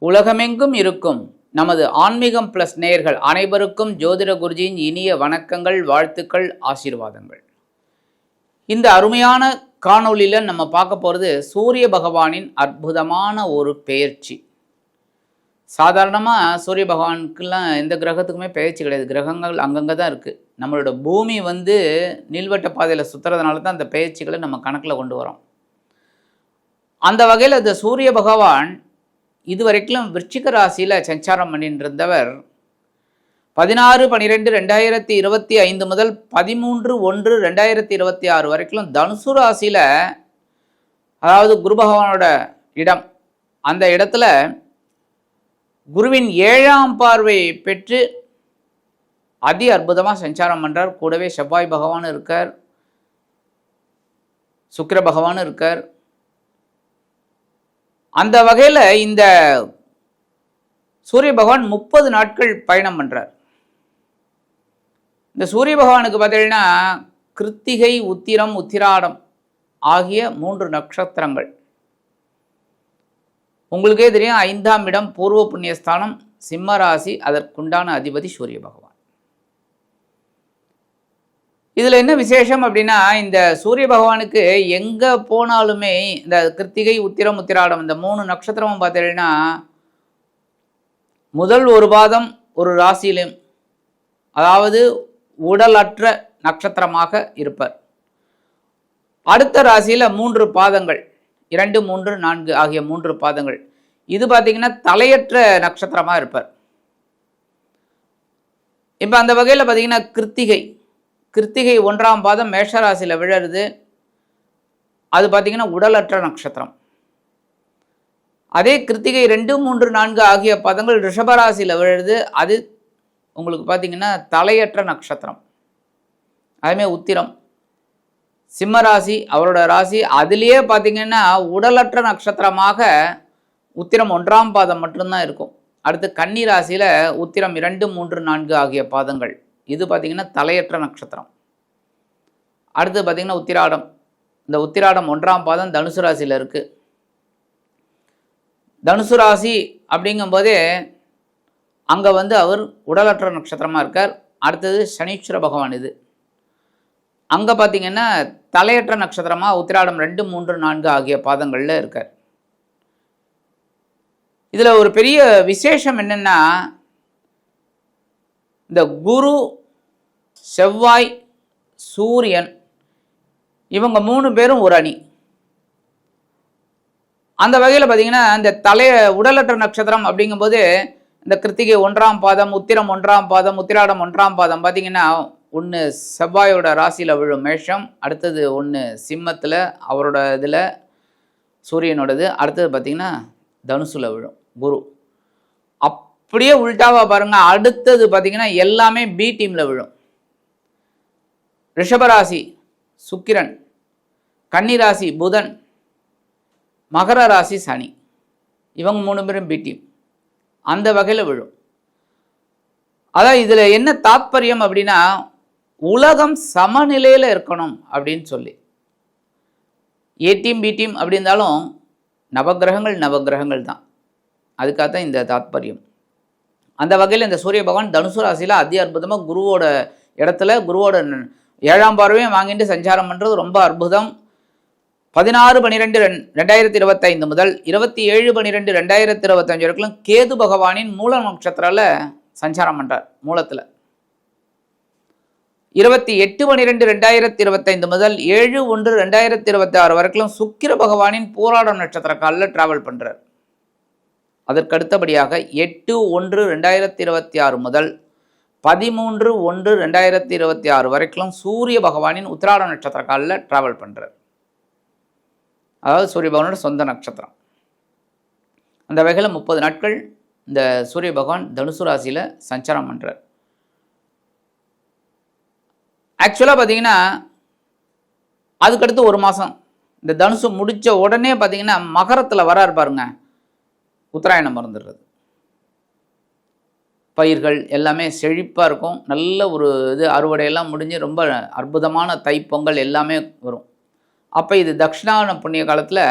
உலகமெங்கும் இருக்கும் நமது ஆன்மீகம் பிளஸ் நேயர்கள் அனைவருக்கும் ஜோதிட குருஜியின் இனிய வணக்கங்கள், வாழ்த்துக்கள், ஆசீர்வாதங்கள். இந்த அருமையான காணொளியில் நம்ம பார்க்க போகிறது சூரிய பகவானின் அற்புதமான ஒரு பெயர்ச்சி. சாதாரணமாக சூரிய பகவானுக்கெல்லாம் எந்த கிரகத்துக்குமே பெயர்ச்சி கிடையாது. கிரகங்கள் அங்கங்கே தான் இருக்குது. நம்மளோட பூமி நீள்வட்ட பாதையில் சுற்றுறதுனால தான் அந்த பெயர்ச்சிகளை நம்ம கணக்கில் கொண்டு வரோம். அந்த வகையில் இந்த சூரிய பகவான் இதுவரைக்கும் விருச்சிக ராசியில் சஞ்சாரம் பண்ணிட்டு இருந்தவர் 16/12/2025 முதல் 13/1/2026 வரைக்கும் தனுசு ராசியில், அதாவது குரு பகவானோட இடம், அந்த இடத்துல குருவின் 7ஆம் பார்வையை பெற்று அதி அற்புதமாக சஞ்சாரம் பண்ணுறார். கூடவே செவ்வாய் பகவான் இருக்கார், சுக்கிர பகவான் இருக்கார். அந்த வகையில் இந்த சூரிய பகவான் 30 நாட்கள் பயணம் பண்ணுறார். இந்த சூரிய பகவானுக்கு பார்த்தீங்கன்னா கிருத்திகை, உத்திரம், உத்திராடம் ஆகிய 3 நட்சத்திரங்கள். உங்களுக்கே தெரியும், 5ஆம் இடம் பூர்வ புண்ணியஸ்தானம், சிம்ம ராசி, அதற்குண்டான அதிபதி சூரிய பகவான். இதில் என்ன விசேஷம் அப்படின்னா, இந்த சூரிய பகவானுக்கு எங்கே போனாலுமே இந்த கிருத்திகை, உத்திரம், உத்திராடம் இந்த 3 நட்சத்திரமும் பார்த்தீங்கன்னா முதல் ஒரு பாதம் ஒரு ராசியிலும், அதாவது உடலற்ற நட்சத்திரமாக இருப்பார். அடுத்த ராசியில் 3 பாதங்கள், 2, 3, 4 ஆகிய 3 பாதங்கள். இது பார்த்தீங்கன்னா தலையற்ற நட்சத்திரமாக இருப்பார். இப்போ அந்த வகையில் பார்த்தீங்கன்னா கிருத்திகை 1ஆம் பாதம் மேஷராசியில் விழருது. அது பார்த்திங்கன்னா உடலற்ற நட்சத்திரம். அதே கிருத்திகை 2, 3, 4 ஆகிய பாதங்கள் ரிஷபராசியில் விழருது. அது உங்களுக்கு பார்த்திங்கன்னா தலையற்ற நட்சத்திரம். அதுமாதிரி உத்திரம் சிம்மராசி, அவரோட ராசி, அதுலேயே பார்த்திங்கன்னா உடலற்ற நட்சத்திரமாக உத்திரம் 1ஆம் பாதம் மட்டும்தான் இருக்கும். அடுத்து கன்னி ராசியில் உத்திரம் 2, 3, 4 ஆகிய பாதங்கள். இது பார்த்திங்கன்னா தலையற்ற நட்சத்திரம். அடுத்து பார்த்திங்கன்னா உத்திராடம். இந்த உத்திராடம் 1ஆம் பாதம் தனுசு ராசியில் இருக்குது. தனுசு ராசி அப்படிங்கும்போதே அங்கே அவர் உடலற்ற நட்சத்திரமாக இருக்கார். அடுத்தது சனீஸ்வர பகவான். இது அங்கே பார்த்திங்கன்னா தலையற்ற நட்சத்திரமாக உத்திராடம் 2, 3, 4 ஆகிய பாதங்களில் இருக்கார். இதில் ஒரு பெரிய விசேஷம் என்னென்னா, இந்த குரு, செவ்வாய், சூரியன் இவங்க 3 பேரும் ஒரு அணி. அந்த வகையில் பார்த்தீங்கன்னா இந்த உடலற்ற நட்சத்திரம் அப்படிங்கும்போது இந்த கிருத்திகை 1ஆம் பாதம், உத்திரம் 1ஆம் பாதம், உத்திராடம் 1ஆம் பாதம் பார்த்தீங்கன்னா ஒன்று செவ்வாயோட ராசியில் விழும் மேஷம், அடுத்தது ஒன்று சிம்மத்தில் அவரோட இதில் சூரியனோடது, அடுத்தது பார்த்திங்கன்னா தனுசுல விழும் குரு. அப்படியே உள்டாவாக பாருங்கள், அடுத்தது பார்த்திங்கன்னா எல்லாமே பி டீமில் விழும். ரிஷபராசி சுக்கிரன், கன்னிராசி புதன், மகர ராசி சனி, இவங்க 3 பேரும் பி டீம். அந்த வகையில் விழும். அதான் இதில் என்ன தாத்பரியம் அப்படின்னா, உலகம் சமநிலையில் இருக்கணும் அப்படின்னு சொல்லி. ஏ டீம் பி டீம் அப்படி இருந்தாலும் நவகிரகங்கள் தான். அதுக்காகத்தான் இந்த தாத்பரியம். அந்த வகையில் இந்த சூரிய பகவான் தனுசு ராசியில் அதி அற்புதமாக குருவோட இடத்துல, குருவோட 7ஆம் பார்வையும் வாங்கிட்டு சஞ்சாரம் பண்ணுறது ரொம்ப அற்புதம். 16/12/2025 முதல் 27/12/2025 வரைக்கும் கேது பகவானின் மூல நட்சத்திரத்தில் சஞ்சாரம் பண்ணுறார். மூலத்தில் 28/12/2025 முதல் 7/1/2026 வரைக்கும் சுக்கிர பகவானின் போராடம் நட்சத்திர காலில் டிராவல் பண்ணுறார். அதற்கடுத்தபடியாக 8/1/2026 முதல் 13/1/2026 வரைக்கும் சூரிய பகவானின் உத்திராட நட்சத்திர காலில் டிராவல் பண்ணுறார். அதாவது சூரிய பகவானோட சொந்த நட்சத்திரம். அந்த வகையில் 30 நாட்கள் இந்த சூரிய பகவான் தனுசு ராசியில் சஞ்சாரம் பண்ணுறார். ஆக்சுவலாக பார்த்தீங்கன்னா அதுக்கடுத்து 1 மாதம் இந்த தனுசு முடித்த உடனே பார்த்தீங்கன்னா மகரத்தில் வராரு பாருங்க, உத்தராயணம் மறந்துடுறது. பயிர்கள் எல்லாமே செழிப்பாக இருக்கும். நல்ல ஒரு அறுவடையெல்லாம் முடிஞ்சு ரொம்ப அற்புதமான தைப்பொங்கல் எல்லாமே வரும். அப்போ இது தட்சிணாயன புண்ணிய காலத்தில்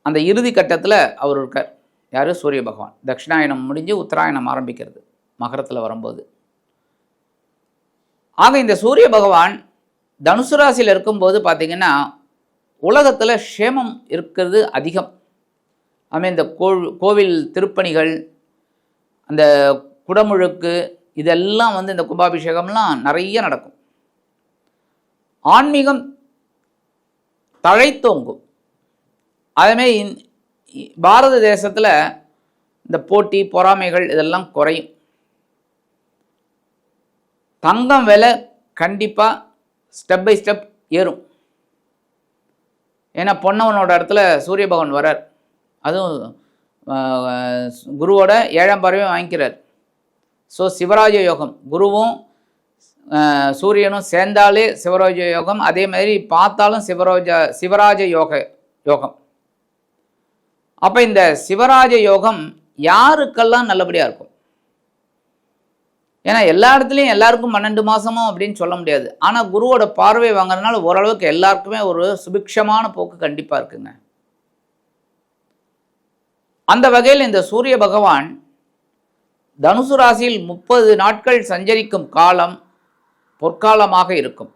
அந்த இறுதி கட்டத்தில் அவர் இருக்கார். யார்? சூரிய பகவான். தட்சிணாயனம் முடிஞ்சு உத்தராயணம் ஆரம்பிக்கிறது மகரத்தில் வரும்போது. ஆக இந்த சூரிய பகவான் தனுசு ராசியில் இருக்கும்போது பார்த்திங்கன்னா உலகத்தில் க்ஷேமம் இருக்கிறது அதிகம். அதுமாதிரி இந்த கோவில் திருப்பணிகள், அந்த குடமுழுக்கு, இதெல்லாம் இந்த கும்பாபிஷேகம்லாம் நிறைய நடக்கும். ஆன்மீகம் தழைத்தோங்கும். அதுமாரி பாரத தேசத்தில் இந்த போட்டி பொறாமைகள் இதெல்லாம் குறையும். தங்கம் விலை கண்டிப்பாக ஸ்டெப் பை ஸ்டெப் ஏறும். ஏன்னா பொன்னவனோட இடத்துல சூரிய பகவான் வரார். அதுவும் குருவோட 7ஆம் பார்வையும் வாங்கிக்கிறார். ஸோ சிவராஜ யோகம், குருவும் சூரியனும் சேர்ந்தாலே சிவராஜ யோகம். அதே மாதிரி பார்த்தாலும் சிவராஜ யோகம். அப்போ இந்த சிவராஜ யோகம் யாருக்கெல்லாம் நல்லபடியாக இருக்கும்? ஏன்னா எல்லா இடத்துலையும் எல்லாருக்கும் 12 மாதமும் அப்படின்னு சொல்ல முடியாது. ஆனால் குருவோட பார்வை வாங்குறதுனால ஓரளவுக்கு எல்லாருக்குமே ஒரு சுபிக்ஷமான போக்கு கண்டிப்பாக இருக்குங்க. அந்த வகையில் இந்த சூரிய பகவான் தனுசு ராசியில் 30 நாட்கள் சஞ்சரிக்கும் காலம் பொற்காலமாக இருக்கும்.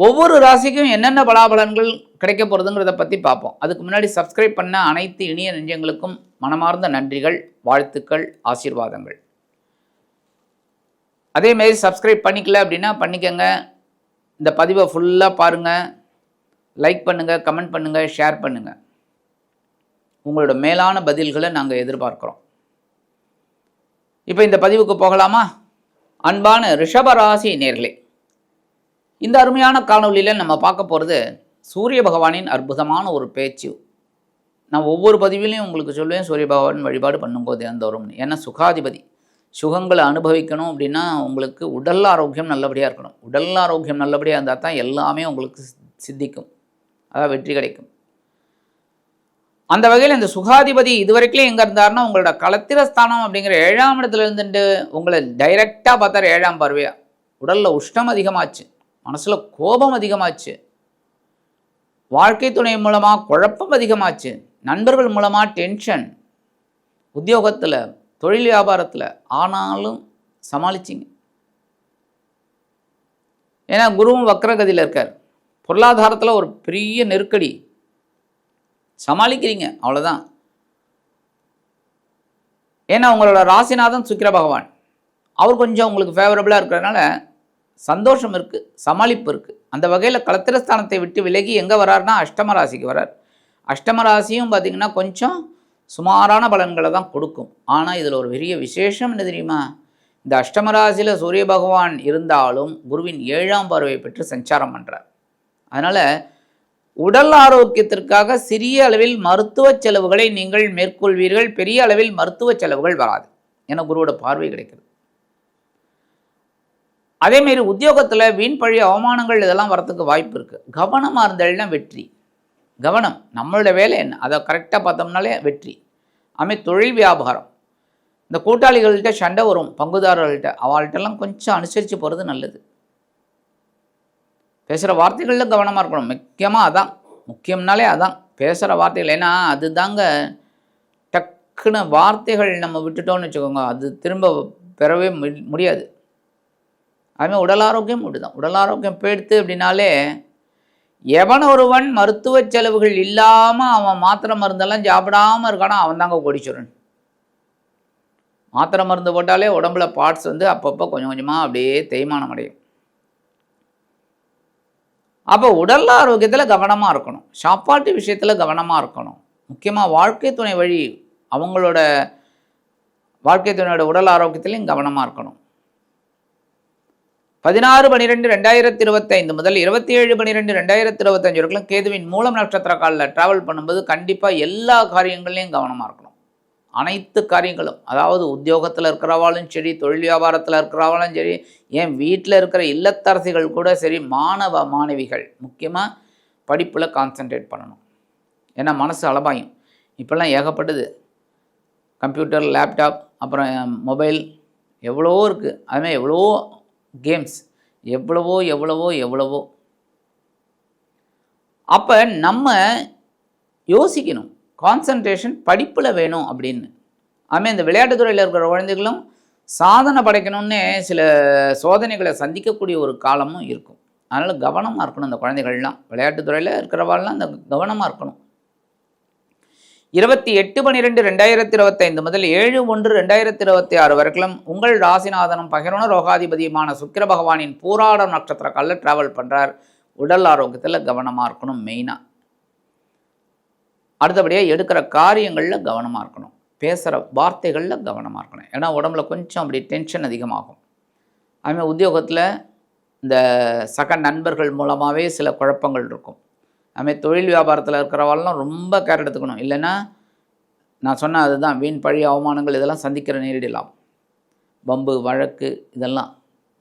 ஒவ்வொரு ராசிக்கும் என்னென்ன பலாபலன்கள் கிடைக்க போகிறதுங்கிறத பற்றி பார்ப்போம். அதுக்கு முன்னாடி சப்ஸ்கிரைப் பண்ண அனைத்து இனிய நெஞ்சங்களுக்கும் மனமார்ந்த நன்றிகள், வாழ்த்துக்கள், ஆசீர்வாதங்கள். அதேமாரி சப்ஸ்கிரைப் பண்ணிக்கல அப்படின்னா பண்ணிக்கங்க. இந்த பதிவை ஃபுல்லாக பாருங்கள், லைக் பண்ணுங்கள், கமெண்ட் பண்ணுங்கள், ஷேர் பண்ணுங்கள். உங்களோட மேலான பதில்களை நாங்கள் எதிர்பார்க்குறோம். இப்போ இந்த பதிவுக்கு போகலாமா? அன்பான ரிஷபராசி நேர்களே, இந்த அருமையான காணொலியில் நம்ம பார்க்க போகிறது சூரிய பகவானின் அற்புதமான ஒரு பேச்சு. நான் ஒவ்வொரு பதிவிலையும் உங்களுக்கு சொல்லுவேன், சூரிய பகவான் வழிபாடு பண்ணும்போது தினந்தோறும். ஏன்னா சுகாதிபதி, சுகங்களை அனுபவிக்கணும் அப்படின்னா உங்களுக்கு உடல் ஆரோக்கியம் நல்லபடியாக இருக்கணும். உடல் ஆரோக்கியம் நல்லபடியாக இருந்தால் தான் எல்லாமே உங்களுக்கு சித்திக்கும், அதாவது வெற்றி கிடைக்கும். அந்த வகையில் இந்த சுகாதிபதி இதுவரைக்கும் எங்கே இருந்தாருன்னா உங்களோட களத்திரஸ்தானம் அப்படிங்கிற 7ஆம் இடத்துல இருந்துட்டு உங்களை டைரெக்டாக பார்த்தார் 7ஆம் பார்வையாக. உடலில் உஷ்ணம் அதிகமாச்சு, மனசில் கோபம் அதிகமாச்சு, வாழ்க்கை துணை மூலமாக குழப்பம் அதிகமாச்சு, நண்பர்கள் மூலமாக டென்ஷன், உத்தியோகத்தில் தொழில் வியாபாரத்தில். ஆனாலும் சமாளிச்சிங்க. ஏன்னா குருவும் வக்ரகதியில் இருக்கார். பொருளாதாரத்தில் ஒரு பெரிய நெருக்கடி, சமாளிக்கிறீங்க, அவ்வளோதான். ஏன்னா உங்களோட ராசிநாதன் சுக்கிர பகவான், அவர் கொஞ்சம் உங்களுக்கு ஃபேவரபுளாக இருக்கிறதுனால சந்தோஷம் இருக்குது, சமாளிப்பு இருக்குது. அந்த வகையில் களத்திரஸ்தானத்தை விட்டு விலகி எங்கே வராருன்னா அஷ்டம ராசிக்கு வரார். அஷ்டம ராசியும் பார்த்திங்கன்னா கொஞ்சம் சுமாரான பலன்களை தான் கொடுக்கும். ஆனால் இதில் ஒரு பெரிய விசேஷம் என்ன தெரியுமா? இந்த அஷ்டம ராசியில் சூரிய பகவான் இருந்தாலும் குருவின் 7ஆம் பார்வையை பெற்று சஞ்சாரம் பண்ணுறார். அதனால் உடல் ஆரோக்கியத்திற்காக சிறிய அளவில் மருத்துவ செலவுகளை நீங்கள் மேற்கொள்வீர்கள். பெரிய அளவில் மருத்துவ செலவுகள் வராது, என குருவோட பார்வை கிடைக்கிறது. அதேமாரி உத்தியோகத்தில் வீண் பழி அவமானங்கள் இதெல்லாம் வரத்துக்கு வாய்ப்பு இருக்குது. கவனமாக இருந்தேன்னா வெற்றி. கவனம், நம்மளோட வேலை என்ன, அதை கரெக்டாக பார்த்தோம்னாலே வெற்றி. அதுமாதிரி தொழில் வியாபாரம், இந்த கூட்டாளிகள்கிட்ட சண்டை வரும், பங்குதாரர்கள்ட்ட, அவள்கிட்டலாம் கொஞ்சம் அனுசரித்து போகிறது நல்லது. பேசுகிற வார்த்தைகளில் கவனமாக இருக்கணும். முக்கியமாக அதான், முக்கியம்னாலே அதான் பேசுகிற வார்த்தைகள். ஏன்னா அது தாங்க டக்குன்னு வார்த்தைகள் நம்ம விட்டுட்டோன்னு வச்சுக்கோங்க, அது திரும்ப பெறவே முடியாது. அதுமாதிரி உடல் ஆரோக்கியம் அப்படிதான். உடல் ஆரோக்கியம் போயிடுத்து அப்படின்னாலே, எவன் ஒருவன் மருத்துவ செலவுகள் இல்லாமல் அவன் மாத்திரை மருந்தெல்லாம் சாப்பிடாமல் இருக்கானோ அவன் தாங்க கோடீஸ்வரன். மாத்திரை மருந்து போட்டாலே உடம்புல பார்ட்ஸ் அப்பப்போ கொஞ்சம் கொஞ்சமாக அப்படியே தேய்மானம் அடையும். அப்போ உடல் ஆரோக்கியத்தில் கவனமாக இருக்கணும், சாப்பாட்டு விஷயத்தில் கவனமாக இருக்கணும். முக்கியமாக வாழ்க்கை துணை வழி அவங்களோட வாழ்க்கை துணையோட உடல் ஆரோக்கியத்திலையும் கவனமாக இருக்கணும். 16/12/2025 முதல் 27/12/2025 வரைக்கும் கேதுவின் மூலம் நட்சத்திர காலில் ட்ராவல் பண்ணும்போது கண்டிப்பாக எல்லா காரியங்கள்லையும் கவனமாக இருக்கணும். அனைத்து காரியங்களும், அதாவது உத்தியோகத்தில் இருக்கிறவாலும் சரி, தொழில் வியாபாரத்தில் இருக்கிறவாலும் சரி, ஏன் வீட்டில் இருக்கிற இல்லத்தரசிகள் கூட சரி, மாணவ மாணவிகள் முக்கியமாக படிப்பில் கான்சன்ட்ரேட் பண்ணணும். ஏன்னா மனசு அலபாயும். இப்போல்லாம் ஏகப்பட்டது, கம்ப்யூட்டர், லேப்டாப், அப்புறம் மொபைல், எவ்வளவோ இருக்குது. அதுமாதிரி எவ்வளவோ கேம்ஸ், எவ்வளவோ. அப்போ நம்ம யோசிக்கணும், கான்சன்ட்ரேஷன் படிப்பில் வேணும் அப்படின்னு. அதுமாதிரி இந்த விளையாட்டுத்துறையில் இருக்கிற குழந்தைகளும் சாதனை படைக்கணும்னே சில சோதனைகளை சந்திக்கக்கூடிய ஒரு காலமும் இருக்கும். அதனால் கவனமாக இருக்கணும் இந்த குழந்தைகள்லாம். விளையாட்டுத்துறையில் இருக்கிறவாள்லாம் இந்த கவனமாக இருக்கணும். 28/12/2025 முதல் 7/1/2026 வரைக்கும் உங்கள் ராசிநாதனும் பகிரன ரோகாதிபதியுமான சுக்கிர பகவானின் பூராடம் நட்சத்திர காலில் ட்ராவல் பண்ணுறார். உடல் ஆரோக்கியத்தில் கவனமாக இருக்கணும் மெயினாக. அடுத்தபடியாக எடுக்கிற காரியங்களில் கவனமாக இருக்கணும். பேசுகிற வார்த்தைகளில் கவனமாக இருக்கணும். ஏன்னா உடம்புல கொஞ்சம் அப்படி டென்ஷன் அதிகமாகும். அதுமாதிரி உத்தியோகத்தில் இந்த சக நண்பர்கள் மூலமாகவே சில குழப்பங்கள் இருக்கும். அதுமாதிரி தொழில் வியாபாரத்தில் இருக்கிறவாள்லாம் ரொம்ப கேர் எடுத்துக்கணும். இல்லைன்னா நான் சொன்ன அதுதான் வீண் பழி அவமானங்கள் இதெல்லாம் சந்திக்கிற நேரிடலாம். பம்பு வழக்கு இதெல்லாம்.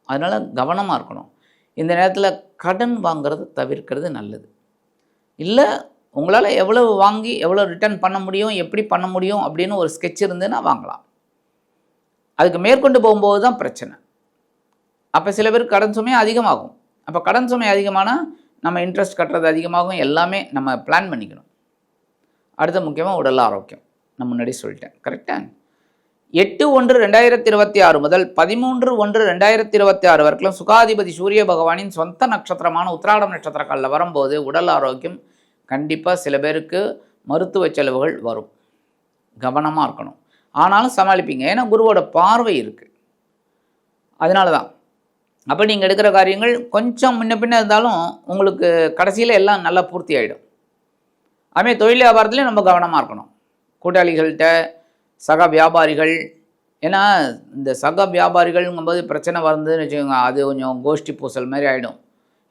அதனால் கவனமாக இருக்கணும். இந்த நேரத்தில் கடன் வாங்கிறத தவிர்க்கிறது நல்லது. இல்லை உங்களால் எவ்வளவு வாங்கி எவ்வளோ ரிட்டர்ன் பண்ண முடியும், எப்படி பண்ண முடியும் அப்படின்னு ஒரு ஸ்கெட்ச் இருந்துன்னா வாங்கலாம். அதுக்கு மேற்கொண்டு போகும்போது தான் பிரச்சனை. அப்போ சில பேருக்கு கடன் சுமை அதிகமாகும். அப்போ கடன் சுமை அதிகமானால் நம்ம இன்ட்ரெஸ்ட் கட்டுறது அதிகமாகும். எல்லாமே நம்ம பிளான் பண்ணிக்கணும். அடுத்த முக்கியமாக உடல் ஆரோக்கியம். நான் முன்னாடி சொல்லிட்டேன். கரெக்டாக 8/1/2026 முதல் 13/1/2026 வரைக்கும் சுகாதிபதி சூரிய பகவானின் சொந்த நட்சத்திரமான உத்திராடம் நட்சத்திர காலில் வரும்போது உடல் ஆரோக்கியம் கண்டிப்பாக சில பேருக்கு மருத்துவ செலவுகள் வரும். கவனமாக இருக்கணும். ஆனாலும் சமாளிப்பீங்க. ஏன்னா குருவோட பார்வை இருக்குது. அதனால தான். அப்போ நீங்கள் எடுக்கிற காரியங்கள் கொஞ்சம் முன்ன பின்ன இருந்தாலும் உங்களுக்கு கடைசியில் எல்லாம் நல்லா பூர்த்தி ஆகிடும். அதுமாதிரி தொழில் வியாபாரத்துலேயும் நம்ம கவனமாக இருக்கணும். கூட்டாளிகள்கிட்ட சக வியாபாரிகள், ஏன்னா இந்த சக வியாபாரிகள்ங்கும்போது பிரச்சனை வருதுன்னு வச்சுக்கோங்க, அது கொஞ்சம் கோஷ்டி பூசல் மாதிரி ஆகிடும்.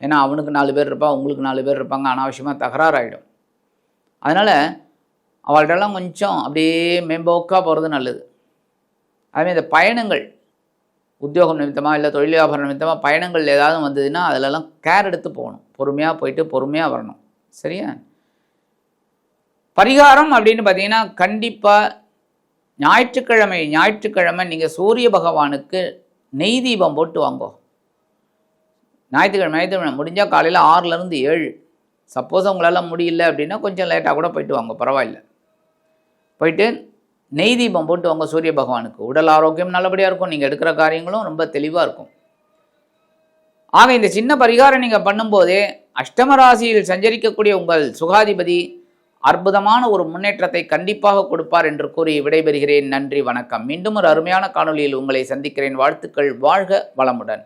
ஏன்னா அவனுக்கு 4 பேர் இருப்பா, உங்களுக்கு 4 பேர் இருப்பாங்க, அனாவசியமாக தகராறு ஆகிடும். அதனால் அவள்கிட்டலாம் கொஞ்சம் அப்படியே மேம்போக்காக போகிறது நல்லது. அதுமாதிரி இந்த பயணங்கள் உத்தியோகம் நிமித்தமாக இல்லை தொழில் வியாபாரம் நிமித்தமாக பயணங்கள் ஏதாவது வந்ததுன்னா அதிலெல்லாம் கேர் எடுத்து போகணும். பொறுமையாக போயிட்டு பொறுமையாக வரணும். சரியா? பரிகாரம் அப்படின்னு பார்த்தீங்கன்னா கண்டிப்பாக ஞாயிற்றுக்கிழமை நீங்கள் சூரிய பகவானுக்கு நெய் தீபம் போட்டு வாங்கோ. ஞாயிற்றுக்கிழமை முடிஞ்சால் காலையில் 6லேருந்து 7. சப்போஸ் உங்களால் முடியல அப்படின்னா கொஞ்சம் லேட்டாக கூட போயிட்டு வாங்க, பரவாயில்ல. போயிட்டு நெய் தீபம் போட்டு வாங்க சூரிய பகவானுக்கு. உடல் ஆரோக்கியம் நல்லபடியாக இருக்கும். நீங்கள் எடுக்கிற காரியங்களும் ரொம்ப தெளிவாக இருக்கும். ஆக இந்த சின்ன பரிகாரம் நீங்கள் பண்ணும்போதே அஷ்டம ராசியில் சஞ்சரிக்கக்கூடிய உங்கள் சுகாதிபதி அற்புதமான ஒரு முன்னேற்றத்தை கண்டிப்பாக கொடுப்பார் என்று கூறி விடைபெறுகிறேன். நன்றி, வணக்கம். மீண்டும் ஒரு அருமையான காணொளியில் உங்களை சந்திக்கிறேன். வாழ்த்துக்கள். வாழ்க வளமுடன்.